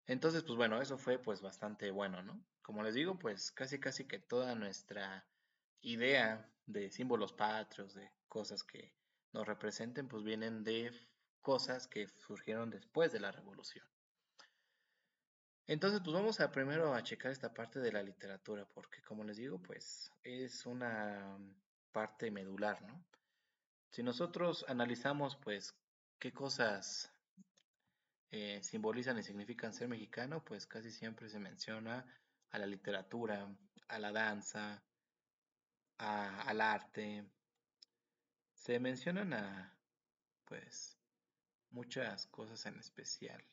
Entonces, pues bueno, eso fue pues bastante bueno, ¿no? Como les digo, pues casi casi que toda nuestra idea de símbolos patrios, de cosas que nos representen, pues vienen de cosas que surgieron después de la revolución. Entonces, pues vamos a primero a checar esta parte de la literatura, porque como les digo, pues es una parte medular, ¿no? Si nosotros analizamos, pues, qué cosas simbolizan y significan ser mexicano, pues casi siempre se menciona a la literatura, a la danza, al arte. Se mencionan a, pues, muchas cosas en especial.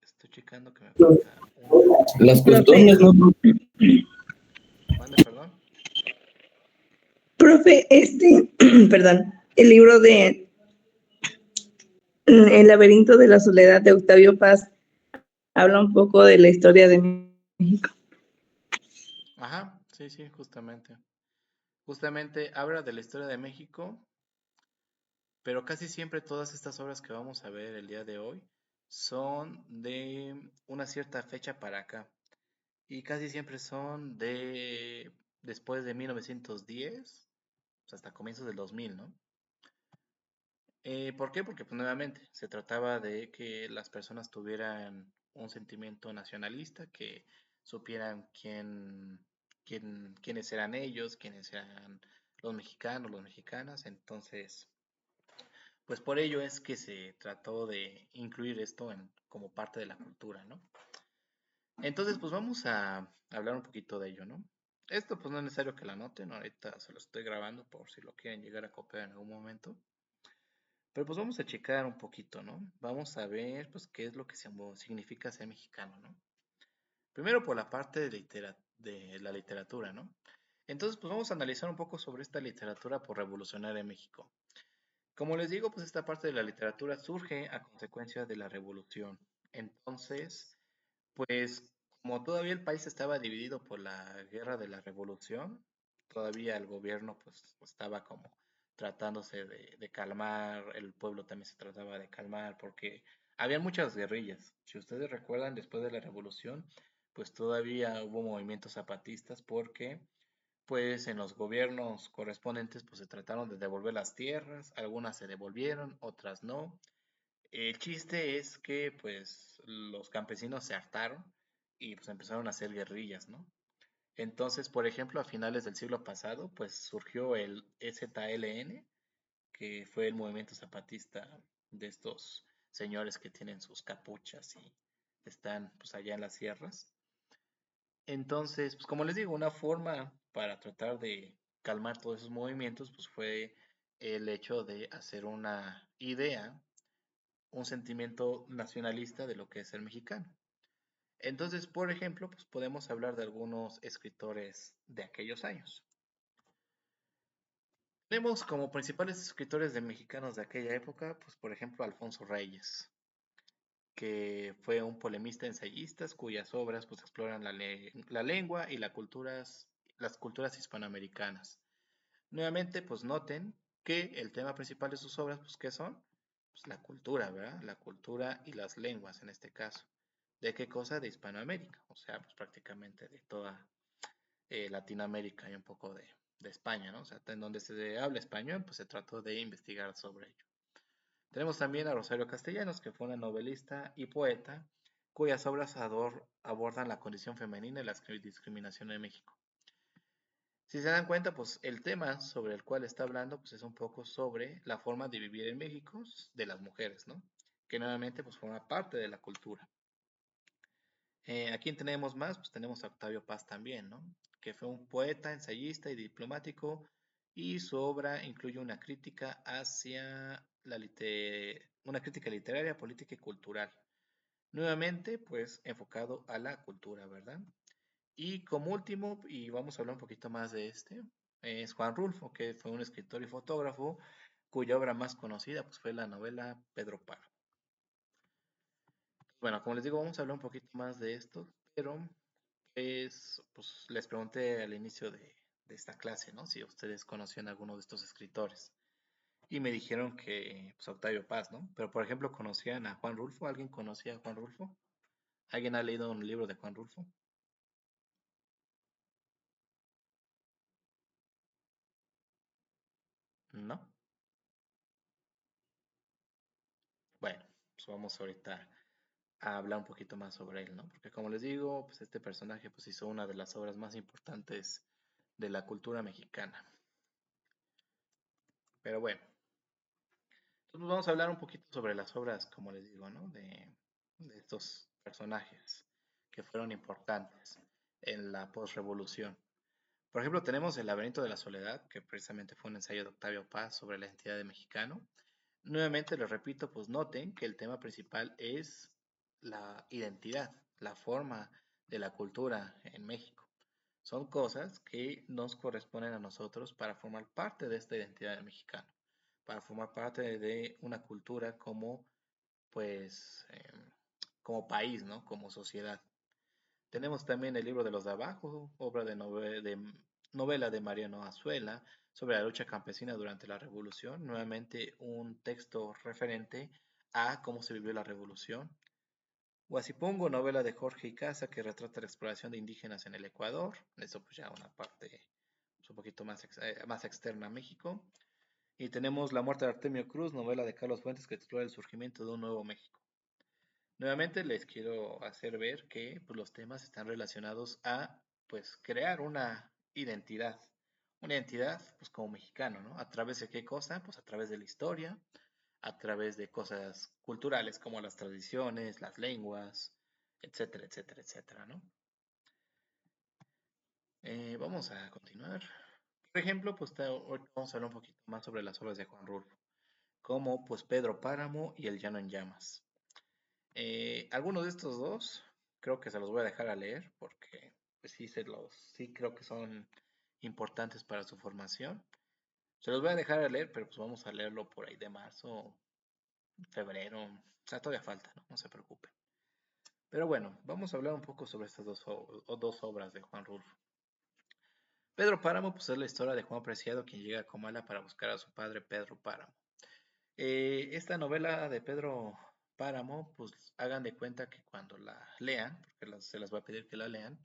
Estoy checando que me falta una. Las Profe, costumbres, ¿no? Mande, perdón. profe, perdón, el libro de El laberinto de la soledad de Octavio Paz habla un poco de la historia de México. Ajá, sí, sí, justamente. Justamente habla de la historia de México, pero casi siempre todas estas obras que vamos a ver el día de hoy son de una cierta fecha para acá. Y casi siempre son de después de 1910, pues, hasta comienzos del 2000, ¿no? ¿Por qué? Porque pues nuevamente se trataba de que las personas tuvieran un sentimiento nacionalista, que supieran quiénes eran ellos, quiénes eran los mexicanos, las mexicanas. Entonces, pues por ello es que se trató de incluir esto como parte de la cultura, ¿no? Entonces, pues vamos a hablar un poquito de ello, ¿no? Esto pues no es necesario que lo anoten, ahorita se lo estoy grabando por si lo quieren llegar a copiar en algún momento. Pero pues vamos a checar un poquito, ¿no? Vamos a ver pues qué es lo que significa ser mexicano, ¿no? Primero por la parte de la literatura, ¿no? Entonces pues vamos a analizar un poco sobre esta literatura por revolucionar en México. Como les digo, pues esta parte de la literatura surge a consecuencia de la revolución. Entonces, pues como todavía el país estaba dividido por la guerra de la revolución, todavía el gobierno pues estaba como tratándose de calmar, el pueblo también se trataba de calmar porque había muchas guerrillas. Si ustedes recuerdan, después de la revolución, pues todavía hubo movimientos zapatistas porque pues en los gobiernos correspondientes pues se trataron de devolver las tierras, algunas se devolvieron, otras no. El chiste es que pues los campesinos se hartaron y pues empezaron a hacer guerrillas, ¿no? Entonces, por ejemplo, a finales del siglo pasado, pues surgió el EZLN, que fue el movimiento zapatista de estos señores que tienen sus capuchas y están pues allá en las sierras. Entonces, pues como les digo, una forma para tratar de calmar todos esos movimientos, pues fue el hecho de hacer una idea, un sentimiento nacionalista de lo que es ser mexicano. Entonces, por ejemplo, pues podemos hablar de algunos escritores de aquellos años. Tenemos como principales escritores de mexicanos de aquella época, pues por ejemplo, Alfonso Reyes, que fue un polemista ensayista cuyas obras pues exploran la lengua y las culturas hispanoamericanas. Nuevamente, pues noten que el tema principal de sus obras, pues ¿qué son? Pues la cultura, ¿verdad? La cultura y las lenguas en este caso. ¿De qué cosa? De Hispanoamérica, o sea, pues prácticamente de toda Latinoamérica y un poco de España, ¿no? O sea, en donde se habla español, pues se trató de investigar sobre ello. Tenemos también a Rosario Castellanos, que fue una novelista y poeta, cuyas obras abordan la condición femenina y la discriminación en México. Si se dan cuenta, pues el tema sobre el cual está hablando, pues es un poco sobre la forma de vivir en México de las mujeres, ¿no? Que nuevamente, pues forma parte de la cultura. ¿A quién tenemos más? Pues tenemos a Octavio Paz también, ¿no? Que fue un poeta, ensayista y diplomático, y su obra incluye una crítica hacia una crítica literaria, política y cultural. Nuevamente, pues enfocado a la cultura, ¿verdad? Y como último, y vamos a hablar un poquito más de este, es Juan Rulfo, que fue un escritor y fotógrafo, cuya obra más conocida pues, fue la novela Pedro Páramo. Bueno, como les digo, vamos a hablar un poquito más de esto, pero pues les pregunté al inicio de esta clase, ¿no? Si ustedes conocían a alguno de estos escritores. y me dijeron que pues, Octavio Paz, ¿no? Pero por ejemplo, ¿conocían a Juan Rulfo? ¿Alguien conocía a Juan Rulfo? ¿Alguien ha leído un libro de Juan Rulfo? ¿No? Bueno, pues vamos ahorita a hablar un poquito más sobre él, ¿no? Porque como les digo, pues este personaje pues hizo una de las obras más importantes de la cultura mexicana. Pero bueno, entonces vamos a hablar un poquito sobre las obras, como les digo, ¿no? De estos personajes que fueron importantes en la posrevolución. Por ejemplo, tenemos El laberinto de la soledad, que precisamente fue un ensayo de Octavio Paz sobre la identidad de mexicano. Nuevamente les repito, pues noten que el tema principal es la identidad, la forma de la cultura en México. Son cosas que nos corresponden a nosotros para formar parte de esta identidad de mexicano, para formar parte de una cultura como, pues, como país, ¿no? Como sociedad. Tenemos también el libro de los de abajo, obra de novela de Mariano Azuela sobre la lucha campesina durante la Revolución. Nuevamente un texto referente a cómo se vivió la Revolución. Huasipungo, novela de Jorge Icaza que retrata la exploración de indígenas en el Ecuador. Eso pues ya una parte pues, un poquito más externa a México. Y tenemos La muerte de Artemio Cruz, novela de Carlos Fuentes que explora el surgimiento de un nuevo México. Nuevamente les quiero hacer ver que pues, los temas están relacionados a pues crear una identidad pues como mexicano, ¿no? ¿A través de qué cosa? Pues a través de la historia, a través de cosas culturales como las tradiciones, las lenguas, etcétera, etcétera, etcétera, ¿no? Vamos a continuar. Por ejemplo, pues ahorita vamos a hablar un poquito más sobre las obras de Juan Rulfo, como pues Pedro Páramo y El Llano en Llamas. Algunos de estos dos creo que se los voy a dejar a leer porque pues sí creo que son importantes para su formación. Se los voy a dejar a leer, pero pues vamos a leerlo por ahí de marzo, febrero, o sea, todavía falta, ¿no? No se preocupen. Pero bueno, vamos a hablar un poco sobre estas dos obras de Juan Rulfo. Pedro Páramo, pues es la historia de Juan Preciado, quien llega a Comala para buscar a su padre Pedro Páramo. Esta novela de Pedro Páramo, pues hagan de cuenta que cuando la lean, porque se las voy a pedir que la lean,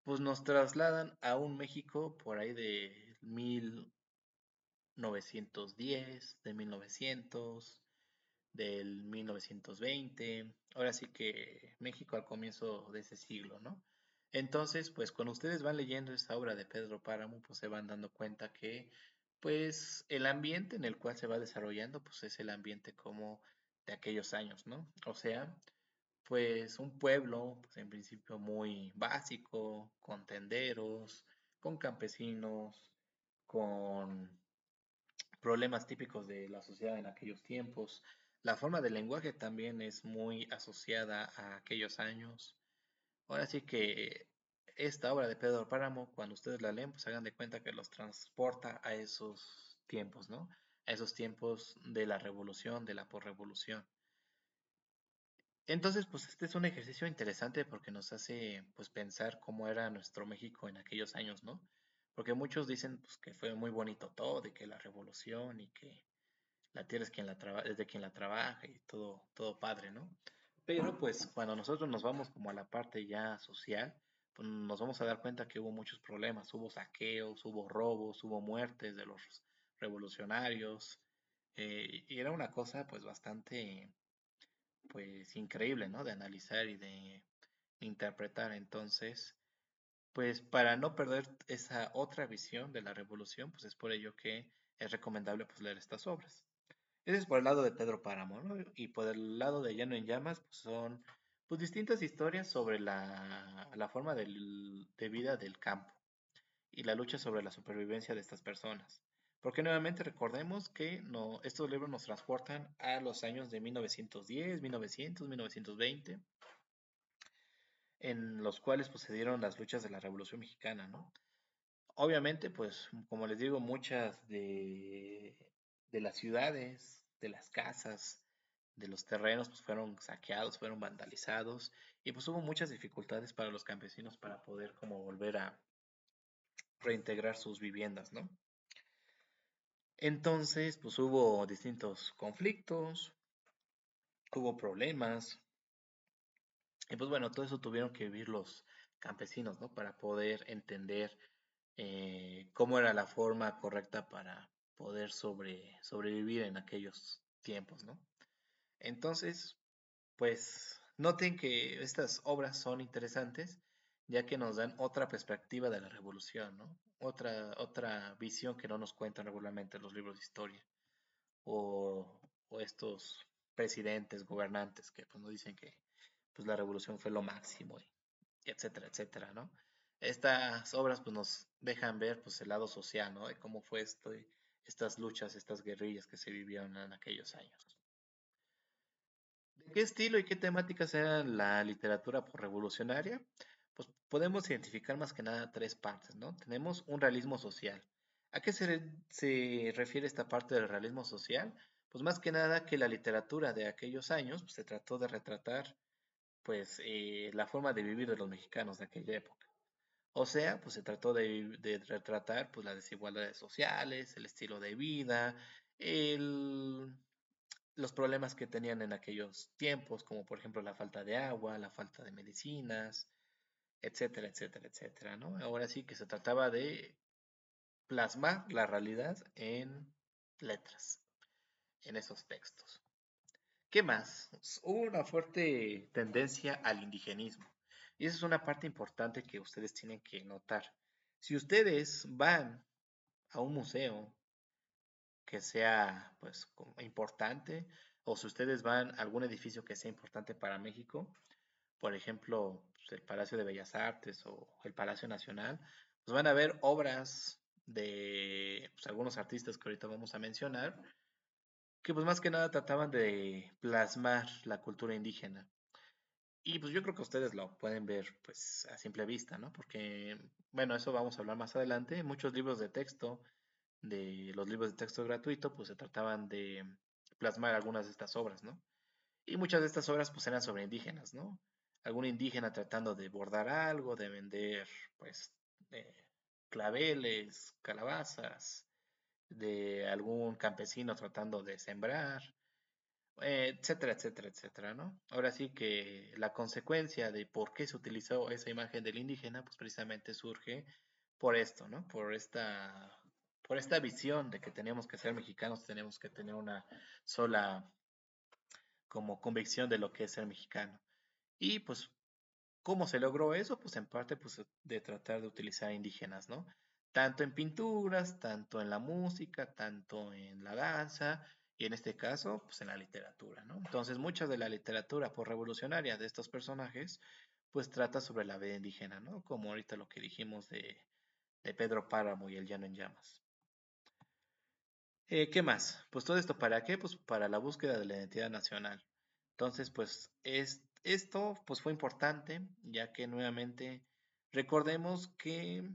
pues nos trasladan a un México por ahí de 1910, de 1900, del 1920, ahora sí que México al comienzo de ese siglo, ¿no? Entonces, pues cuando ustedes van leyendo esta obra de Pedro Páramo, pues se van dando cuenta que, pues el ambiente en el cual se va desarrollando, pues es el ambiente como de aquellos años, ¿no? O sea, pues un pueblo, pues en principio muy básico, con tenderos, con campesinos, con problemas típicos de la sociedad en aquellos tiempos. La forma del lenguaje también es muy asociada a aquellos años. Ahora sí que esta obra de Pedro Páramo, cuando ustedes la leen, pues hagan de cuenta que los transporta a esos tiempos, ¿no? A esos tiempos de la revolución, de la posrevolución. Entonces, pues este es un ejercicio interesante porque nos hace pues pensar cómo era nuestro México en aquellos años, ¿no? Porque muchos dicen pues que fue muy bonito todo, de que la revolución y que la tierra es de quien la trabaja y todo padre, ¿no? Pero pues cuando nosotros nos vamos como a la parte ya social, pues nos vamos a dar cuenta que hubo muchos problemas, hubo saqueos, hubo robos, hubo muertes de los revolucionarios, y era una cosa pues bastante pues increíble, ¿no? De analizar y de interpretar. Entonces, pues para no perder esa otra visión de la revolución, pues es por ello que es recomendable pues leer estas obras. Ese es por el lado de Pedro Páramo, ¿no? Y por el lado de Llano en Llamas, pues son pues distintas historias sobre la forma de vida del campo y la lucha sobre la supervivencia de estas personas. Porque nuevamente recordemos que no, estos libros nos transportan a los años de 1910, 1900, 1920, en los cuales pues, se dieron las luchas de la Revolución Mexicana, ¿no? Obviamente, pues, como les digo, muchas de las ciudades, de las casas, de los terrenos, pues fueron saqueados, fueron vandalizados, y pues hubo muchas dificultades para los campesinos para poder como volver a reintegrar sus viviendas, ¿no? Entonces, pues hubo distintos conflictos, hubo problemas, y pues bueno, todo eso tuvieron que vivir los campesinos, ¿no? Para poder entender cómo era la forma correcta para poder sobrevivir en aquellos tiempos, ¿no? Entonces, pues noten que estas obras son interesantes, ya que nos dan otra perspectiva de la revolución, ¿no? Otra visión que no nos cuentan regularmente los libros de historia, o estos presidentes, gobernantes que pues, nos dicen que pues, la revolución fue lo máximo, y etcétera, etcétera, ¿no? Estas obras pues, nos dejan ver pues, el lado social, ¿no? De cómo fue estas luchas, estas guerrillas que se vivieron en aquellos años. ¿De qué estilo y qué temáticas era la literatura revolucionaria? Pues podemos identificar más que nada tres partes, ¿no? Tenemos un realismo social. ¿A qué se refiere esta parte del realismo social? Pues más que nada que la literatura de aquellos años pues, se trató de retratar pues la forma de vivir de los mexicanos de aquella época. O sea, pues se trató de retratar pues las desigualdades sociales, el estilo de vida, el, los problemas que tenían en aquellos tiempos, como por ejemplo la falta de agua, la falta de medicinas, etcétera, etcétera, etcétera, ¿no? Ahora sí que se trataba de plasmar la realidad en letras, en esos textos. ¿Qué más? Hubo una fuerte tendencia al indigenismo. Y esa es una parte importante que ustedes tienen que notar. Si ustedes van a un museo que sea pues importante, o si ustedes van a algún edificio que sea importante para México, por ejemplo, pues, el Palacio de Bellas Artes o el Palacio Nacional, pues van a ver obras de pues, algunos artistas que ahorita vamos a mencionar, que pues más que nada trataban de plasmar la cultura indígena. Y pues yo creo que ustedes lo pueden ver pues a simple vista, ¿no? Porque, bueno, eso vamos a hablar más adelante. Muchos libros de texto, de los libros de texto gratuito, pues se trataban de plasmar algunas de estas obras, ¿no? Y muchas de estas obras pues eran sobre indígenas, ¿no? Algún indígena tratando de bordar algo, de vender pues eh, claveles, calabazas, de algún campesino tratando de sembrar, etcétera, etcétera, etcétera, ¿no? Ahora sí que la consecuencia de por qué se utilizó esa imagen del indígena, pues precisamente surge por esto, ¿no? Por esta visión de que tenemos que ser mexicanos, tenemos que tener una sola como convicción de lo que es ser mexicano. Y pues, ¿cómo se logró eso? Pues en parte, pues de tratar de utilizar indígenas, ¿no? Tanto en pinturas, tanto en la música, tanto en la danza, y en este caso, pues en la literatura, ¿no? Entonces, mucha de la literatura por revolucionaria de estos personajes, pues trata sobre la vida indígena, ¿no? Como ahorita lo que dijimos de Pedro Páramo y el Llano en Llamas. ¿Qué más? Pues todo esto para qué? Pues para la búsqueda de la identidad nacional. Entonces, pues esto pues fue importante, ya que nuevamente recordemos que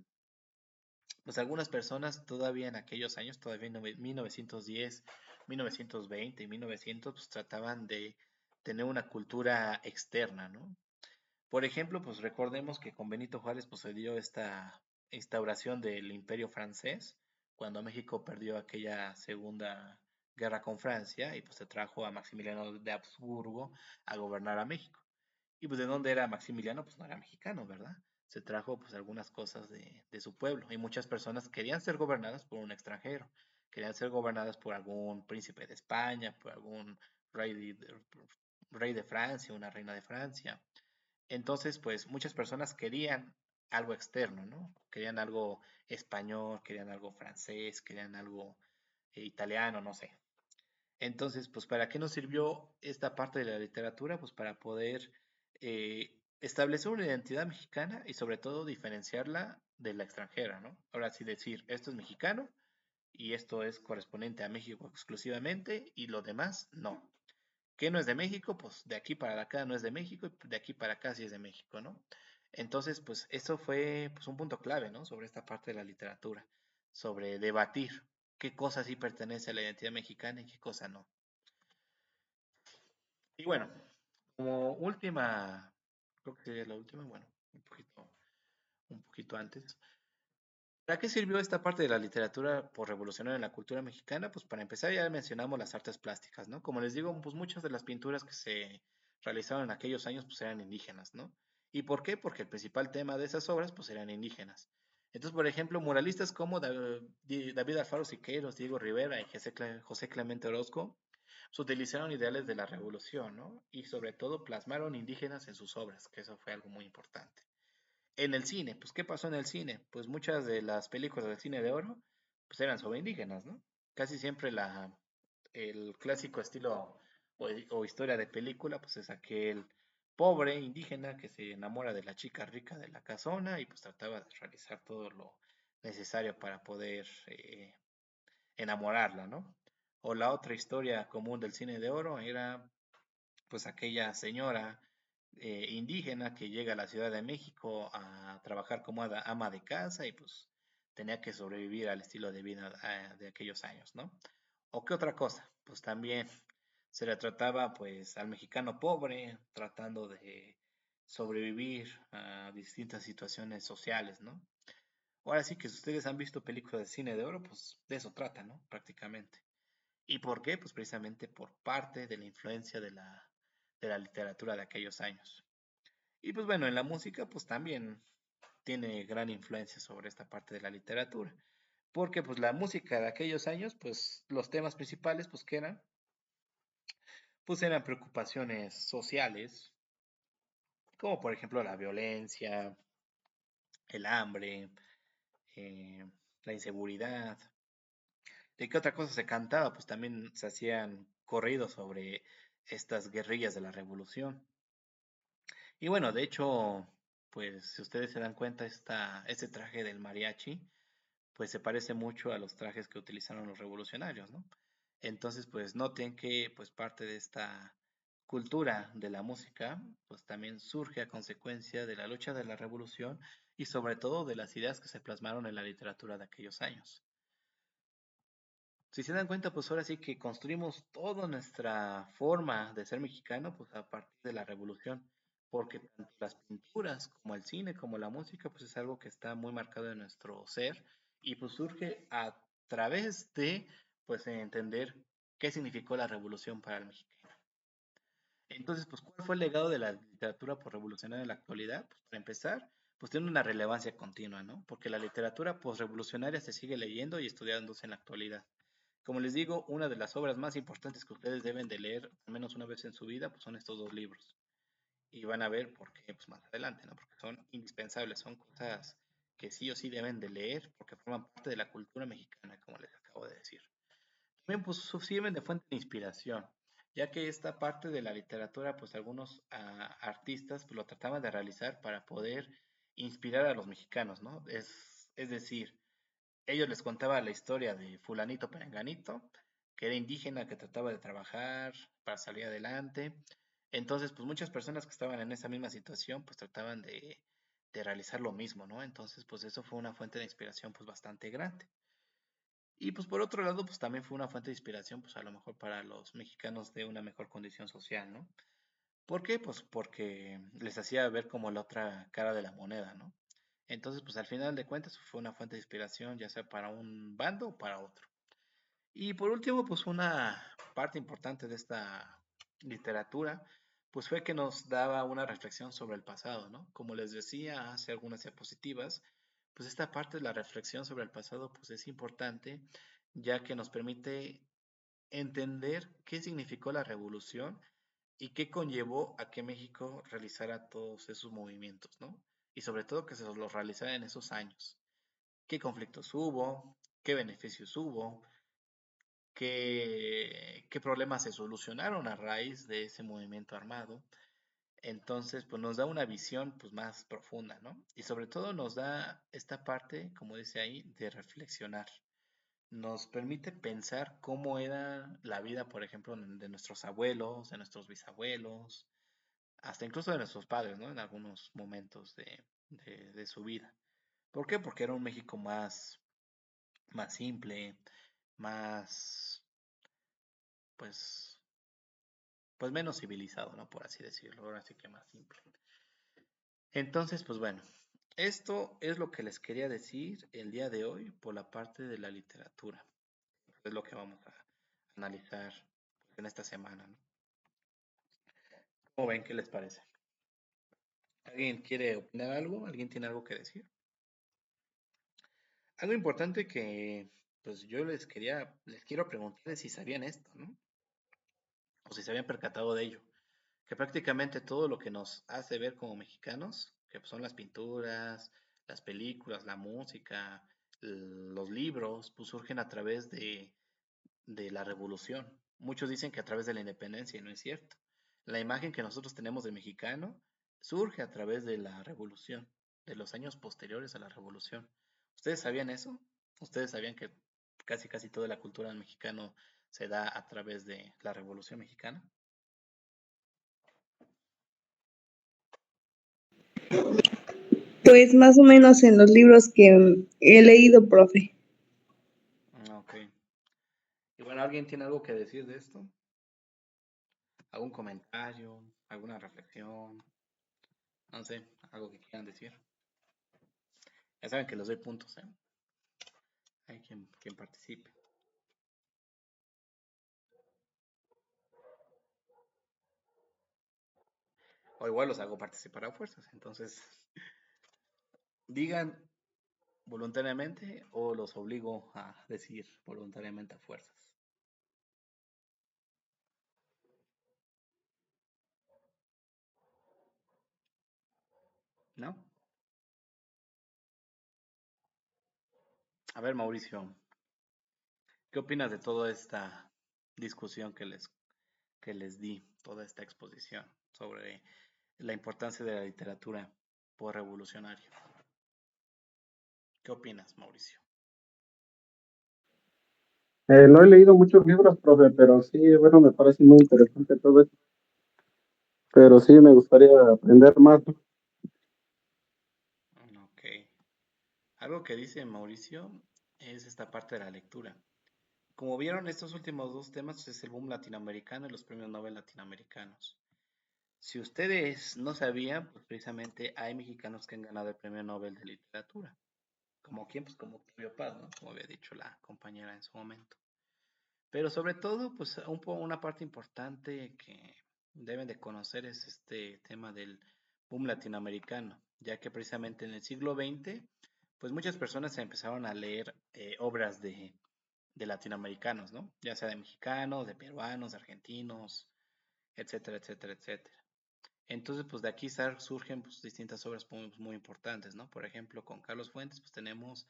pues algunas personas todavía en aquellos años, todavía en 1910, 1920 y 1900, pues trataban de tener una cultura externa, ¿no? Por ejemplo, pues recordemos que con Benito Juárez pues, se dio esta instauración del Imperio francés, cuando México perdió aquella segunda guerra con Francia y pues se trajo a Maximiliano de Habsburgo a gobernar a México. Y pues de dónde era Maximiliano, pues no era mexicano, ¿verdad? Se trajo pues algunas cosas de su pueblo y muchas personas querían ser gobernadas por un extranjero, querían ser gobernadas por algún príncipe de España, por algún rey rey de Francia, una reina de Francia. Entonces, pues muchas personas querían algo externo, ¿no? Querían algo español, querían algo francés, querían algo italiano, no sé. Entonces, pues ¿para qué nos sirvió esta parte de la literatura? Pues para poder establecer una identidad mexicana y sobre todo diferenciarla de la extranjera, ¿no? Ahora sí decir, esto es mexicano y esto es correspondiente a México exclusivamente y lo demás no. ¿Qué no es de México? Pues de aquí para acá no es de México y de aquí para acá sí es de México, ¿no? Entonces, pues eso fue pues, un punto clave, ¿no? Sobre esta parte de la literatura, sobre debatir qué cosa sí pertenece a la identidad mexicana y qué cosa no. Y bueno, como última, creo que sería la última, bueno, un poquito antes. ¿Para qué sirvió esta parte de la literatura por revolucionar en la cultura mexicana? Pues para empezar ya mencionamos las artes plásticas, ¿no? Como les digo, pues muchas de las pinturas que se realizaron en aquellos años pues eran indígenas, ¿no? ¿Y por qué? Porque el principal tema de esas obras pues eran indígenas. Entonces, por ejemplo, muralistas como David Alfaro Siqueiros, Diego Rivera y José Clemente Orozco pues, utilizaron ideales de la revolución, ¿no? Y sobre todo plasmaron indígenas en sus obras, que eso fue algo muy importante. En el cine, pues ¿qué pasó en el cine? Pues muchas de las películas del cine de oro, pues eran sobre indígenas, ¿no? Casi siempre el clásico estilo o historia de película, pues es aquel pobre indígena que se enamora de la chica rica de la casona y pues trataba de realizar todo lo necesario para poder enamorarla, ¿no? O la otra historia común del cine de oro era pues aquella señora indígena que llega a la Ciudad de México a trabajar como ama de casa y pues tenía que sobrevivir al estilo de vida de aquellos años, ¿no? ¿O qué otra cosa? Pues también se le trataba pues al mexicano pobre tratando de sobrevivir a distintas situaciones sociales, ¿no? Ahora sí que si ustedes han visto películas de cine de oro, pues de eso trata, ¿no? Prácticamente. ¿Y por qué? Pues precisamente por parte de la influencia de la literatura de aquellos años. Y pues bueno, en la música pues también tiene gran influencia sobre esta parte de la literatura, porque pues la música de aquellos años, pues los temas principales pues que eran, pues eran preocupaciones sociales, como por ejemplo la violencia, el hambre, eh, la inseguridad. ¿De qué otra cosa se cantaba? Pues también se hacían corridos sobre estas guerrillas de la revolución. Y bueno, de hecho, pues si ustedes se dan cuenta, este traje del mariachi, pues se parece mucho a los trajes que utilizaron los revolucionarios, ¿no? Entonces, pues noten que pues parte de esta cultura de la música, pues también surge a consecuencia de la lucha de la revolución y sobre todo de las ideas que se plasmaron en la literatura de aquellos años. Si se dan cuenta, pues ahora sí que construimos toda nuestra forma de ser mexicano, pues a partir de la revolución, porque tanto las pinturas como el cine, como la música, pues es algo que está muy marcado en nuestro ser y pues surge a través de, pues entender qué significó la revolución para el mexicano. Entonces, pues, ¿cuál fue el legado de la literatura por revolucionaria en la actualidad? Pues, para empezar, pues tiene una relevancia continua, ¿no? Porque la literatura postrevolucionaria se sigue leyendo y estudiándose en la actualidad. Como les digo, una de las obras más importantes que ustedes deben de leer al menos una vez en su vida, pues son estos dos libros. Y van a ver por qué, pues más adelante, ¿no? Porque son indispensables, son cosas que sí o sí deben de leer porque forman parte de la cultura mexicana, como les acabo de decir. También pues sirven de fuente de inspiración, ya que esta parte de la literatura, pues algunos artistas pues, lo trataban de realizar para poder inspirar a los mexicanos, ¿no? Es decir, ellos les contaban la historia de fulanito perenganito, que era indígena, que trataba de trabajar para salir adelante. Entonces, pues muchas personas que estaban en esa misma situación, pues trataban de realizar lo mismo, ¿no? Entonces, pues eso fue una fuente de inspiración pues bastante grande. Y pues por otro lado, pues también fue una fuente de inspiración, pues a lo mejor para los mexicanos de una mejor condición social, ¿no? ¿Por qué? Pues porque les hacía ver como la otra cara de la moneda, ¿no? Entonces, pues al final de cuentas fue una fuente de inspiración, ya sea para un bando o para otro. Y por último, pues una parte importante de esta literatura, pues fue que nos daba una reflexión sobre el pasado, ¿no? Como les decía hace algunas diapositivas, pues esta parte de la reflexión sobre el pasado, pues es importante, ya que nos permite entender qué significó la revolución y qué conllevó a que México realizara todos esos movimientos, ¿no? Y sobre todo que se los realizara en esos años. ¿Qué conflictos hubo? ¿Qué beneficios hubo? ¿Qué problemas se solucionaron a raíz de ese movimiento armado? Entonces, pues nos da una visión pues más profunda, ¿no? Y sobre todo nos da esta parte, como dice ahí, de reflexionar. Nos permite pensar cómo era la vida, por ejemplo, de nuestros abuelos, de nuestros bisabuelos, hasta incluso de nuestros padres, ¿no? En algunos momentos de su vida. ¿Por qué? Porque era un México más simple, más, pues, pues menos civilizado, ¿no? Por así decirlo, ahora sí que más simple. Entonces, pues bueno, Esto es lo que les quería decir el día de hoy por la parte de la literatura. Es lo que vamos a analizar en esta semana, ¿no? ¿Cómo ven? ¿Qué les parece? ¿Alguien quiere opinar algo? ¿Alguien tiene algo que decir? Algo importante que pues yo les quiero preguntar si sabían esto, ¿no? O si se habían percatado de ello. Que prácticamente todo lo que nos hace ver como mexicanos, que son las pinturas, las películas, la música, los libros, pues surgen a través de la revolución. Muchos dicen que a través de la independencia y no es cierto. La imagen que nosotros tenemos de mexicano surge a través de la revolución, de los años posteriores a la revolución. ¿Ustedes sabían eso? ¿Ustedes sabían que casi toda la cultura del mexicano se da a través de la revolución mexicana? Pues más o menos en los libros que he leído, profe. Ok. Y bueno, ¿alguien tiene algo que decir de esto? ¿Algún comentario? ¿Alguna reflexión? No sé, algo que quieran decir. Ya saben que les doy puntos, ¿eh? Hay quien participe. O igual los hago participar a fuerzas. Entonces, digan voluntariamente o los obligo a decir voluntariamente a fuerzas. ¿No? A ver, Mauricio, ¿qué opinas de toda esta discusión que les di, toda esta exposición sobre la importancia de la literatura por revolucionario? ¿Qué opinas, Mauricio? No he leído muchos libros, profe, pero sí, bueno, me parece muy interesante todo esto. Pero sí, me gustaría aprender más. Ok. Algo que dice Mauricio es esta parte de la lectura. Como vieron, estos últimos dos temas es el boom latinoamericano y los premios Nobel latinoamericanos. Si ustedes no sabían, pues precisamente hay mexicanos que han ganado el premio Nobel de literatura. ¿Como quién? Pues como Octavio Paz, ¿no? Como había dicho la compañera en su momento. Pero sobre todo, pues una parte importante que deben de conocer es este tema del boom latinoamericano, ya que precisamente en el siglo XX, pues muchas personas empezaron a leer obras de latinoamericanos, ¿no? Ya sea de mexicanos, de peruanos, de argentinos, etcétera, etcétera, etcétera. Entonces, pues de aquí surgen pues, distintas obras muy importantes, ¿no? Por ejemplo, con Carlos Fuentes, pues tenemos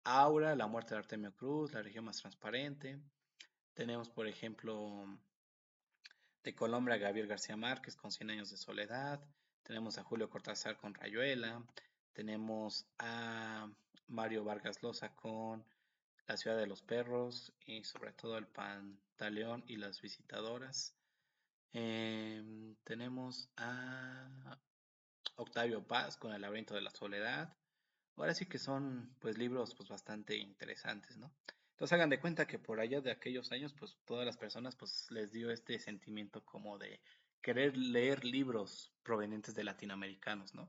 Aura, La muerte de Artemio Cruz, La región más transparente. Tenemos, por ejemplo, de Colombia a Gabriel García Márquez con Cien años de soledad. Tenemos a Julio Cortázar con Rayuela. Tenemos a Mario Vargas Llosa con La ciudad de los perros y sobre todo el Pantaleón y las visitadoras. Tenemos a Octavio Paz con El laberinto de la soledad. Ahora sí que son pues libros pues bastante interesantes, ¿no? Entonces hagan de cuenta que por allá de aquellos años pues todas las personas pues les dio este sentimiento como de querer leer libros provenientes de latinoamericanos, ¿no?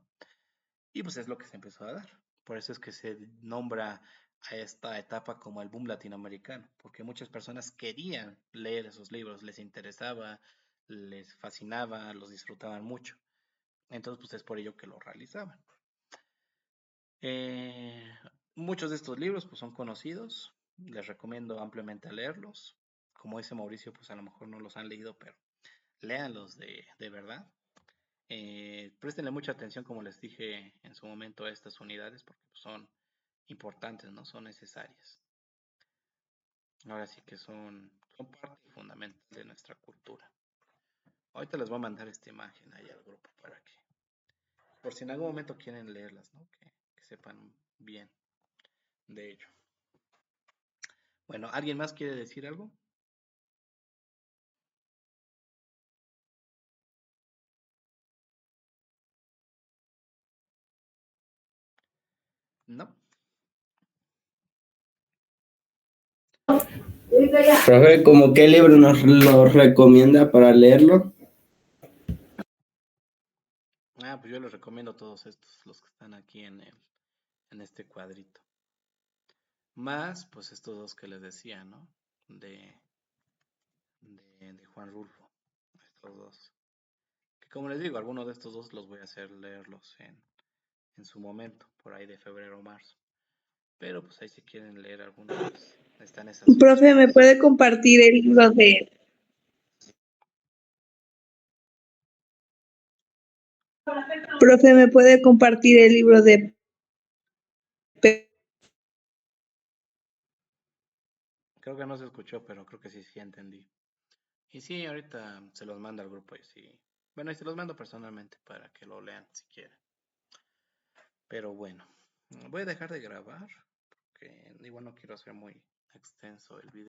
Y pues es lo que se empezó a dar. Por eso es que se nombra a esta etapa como el boom latinoamericano, porque muchas personas querían leer esos libros, les interesaba, les fascinaba, los disfrutaban mucho. Entonces pues es por ello que lo realizaban. Eh, Muchos de estos libros pues son conocidos, les recomiendo ampliamente leerlos. Como dice Mauricio, pues a lo mejor no los han leído, pero léanlos de verdad. Préstenle mucha atención, como les dije en su momento, a estas unidades porque pues, son importantes, ¿no? Son necesarias. Ahora sí que son parte fundamental de nuestra cultura. Ahorita les voy a mandar esta imagen ahí al grupo para que, por si en algún momento quieren leerlas, ¿no? Que sepan bien de ello. Bueno, ¿alguien más quiere decir algo? No. Profe, ¿cómo qué libro nos lo recomienda para leerlo? Pues yo les recomiendo todos estos, los que están aquí en este cuadrito. Más, pues estos dos que les decía, ¿no? De Juan Rulfo. Estos dos. Que como les digo, algunos de estos dos los voy a hacer leerlos en su momento, por ahí de febrero o marzo. Pero pues ahí si quieren leer algunos, pues, están esas Profe, ¿me opciones. puede compartir el libro de... Profe, ¿me puede compartir el libro de... Creo que no se escuchó, pero creo que sí entendí. Y sí, ahorita se los mando al grupo y sí. Bueno, y se los mando personalmente para que lo lean si quieren. Pero bueno, voy a dejar de grabar porque igual no quiero hacer muy extenso el video.